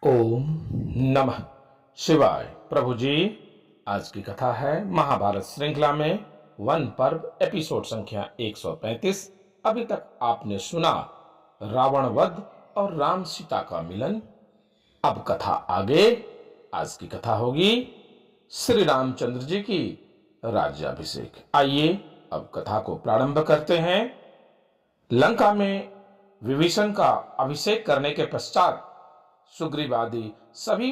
ओम नमः शिवाय। प्रभु जी, आज की कथा है महाभारत श्रृंखला में वन पर्व एपिसोड संख्या 135। अभी तक आपने सुना रावण वध और राम सीता का मिलन। अब कथा आगे। आज की कथा होगी श्री रामचंद्र जी की राज्याभिषेक। आइए अब कथा को प्रारंभ करते हैं। लंका में विभीषण का अभिषेक करने के पश्चात सुग्रीव आदि सभी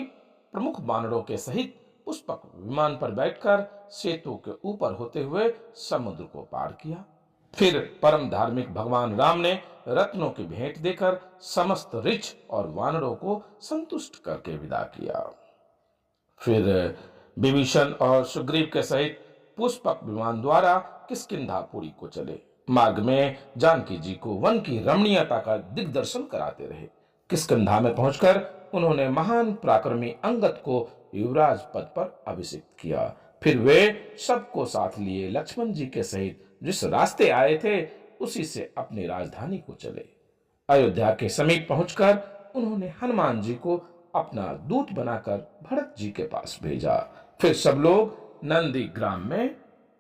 प्रमुख वानरों के सहित पुष्पक विमान पर बैठकर सेतु के ऊपर होते हुए समुद्र को पार किया। फिर परम धार्मिक भगवान राम ने रत्नों की भेंट देकर समस्त ऋच और वानरों को संतुष्ट करके विदा किया। फिर विभीषण और सुग्रीव के सहित पुष्पक विमान द्वारा किष्किंधापुरी को चले। मार्ग में जानकी जी को वन की रमणीयता का दिग्दर्शन कराते रहे। किष्किंधा में पहुंचकर उन्होंने महान पराक्रमी अंगद को युवराज पद पर अभिषिक्त किया। फिर वे सबको साथ लिए लक्ष्मण जी के सहित जिस रास्ते आए थे उसी से अपनी राजधानी को चले। अयोध्या के समीप पहुंचकर उन्होंने हनुमान जी को अपना दूत बनाकर भरत जी के पास भेजा। फिर सब लोग नंदी ग्राम में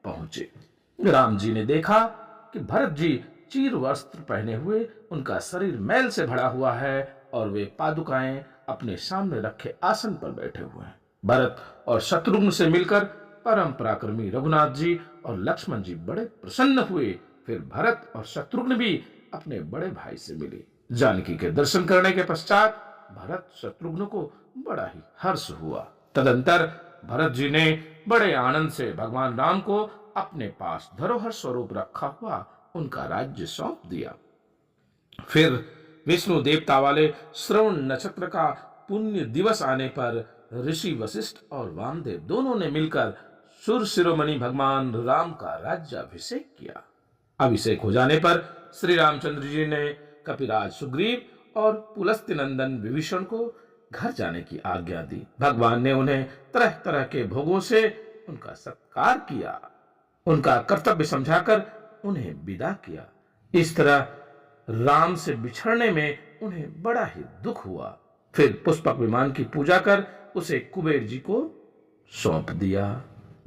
पहुंचे। राम जी ने देखा कि भरत जी चीर वस्त्र पहने हुए, उनका शरीर मैल से भरा हुआ है और वे पादुकाएं अपने सामने रखे आसन पर बैठे हुए हैं। भरत और शत्रुघ्न से मिलकर परम पराक्रमी रघुनाथ जी और लक्ष्मण जी बड़े प्रसन्न हुए। फिर भरत और शत्रुघ्न भी अपने बड़े भाई से मिले। जानकी के दर्शन करने के पश्चात भरत शत्रुघ्न को बड़ा ही हर्ष हुआ। तदंतर भरत जी ने बड़े आनंद से भगवान राम को अपने पास धरोहर स्वरूप रखा हुआ उनका राज्य सौंप दिया। फिर विष्णु देवता वाले श्रवण नक्षत्र का पुण्य दिवस आने पर ऋषि वशिष्ठ और वामदेव दोनों ने मिलकर सुर शिरोमणि भगवान राम का राज्याभिषेक किया। अभिषेक हो जाने पर श्री रामचंद्र जी ने कपिराज सुग्रीव और पुलस्त्य नंदन विभीषण को घर जाने की आज्ञा दी। भगवान ने उन्हें तरह तरह के भोगों से उनका सत्कार किया, उनका कर्तव्य समझाकर उन्हें विदा किया। इस तरह राम से बिछड़ने में उन्हें बड़ा ही दुख हुआ। फिर पुष्पक विमान की पूजा कर उसे कुबेर जी को सौंप दिया।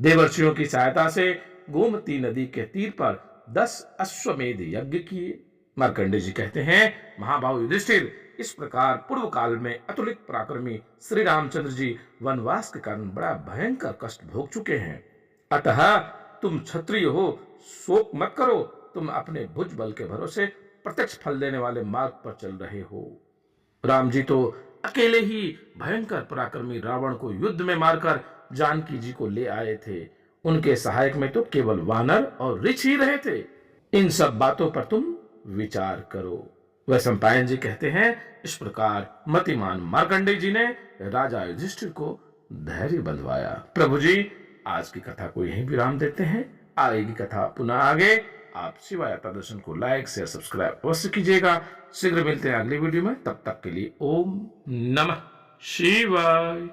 देवर्षियों की सहायता से गोमती नदी के तीर पर 10 अश्वमेध यज्ञ किए। मार्कंडे जी कहते हैं, महाभाव युधिष्ठिर, इस प्रकार पूर्व काल में अतुलित पराक्रमी श्री रामचंद्र जी वनवास के कारण बड़ा भयंकर कष्ट भोग चुके हैं। अतः तुम क्षत्रिय हो, शोक मत करो। तुम अपने भुज बल के भरोसे प्रत्यक्ष फल देने वाले मार्ग पर चल रहे हो। राम जी तो अकेले ही भयंकर पराक्रमी रावण को युद्ध में मारकर जानकी जी को ले आए थे। उनके सहायक में तो केवल वानर और ऋष ही रहे थे। इन सब बातों पर तुम विचार करो। वैशंपायन जी कहते हैं, इस प्रकार मतिमान मार्कंडेय जी ने राजा युधिष्ठिर को धैर्य बंधवाया। प्रभु जी, आज की कथा को यहीं विराम देते हैं। आएगी कथा पुनः आगे। आप शिवाय प्रदर्शन को लाइक शेयर सब्सक्राइब अवश्य कीजिएगा। शीघ्र मिलते हैं अगली वीडियो में। तब तक के लिए ओम नमः शिवाय।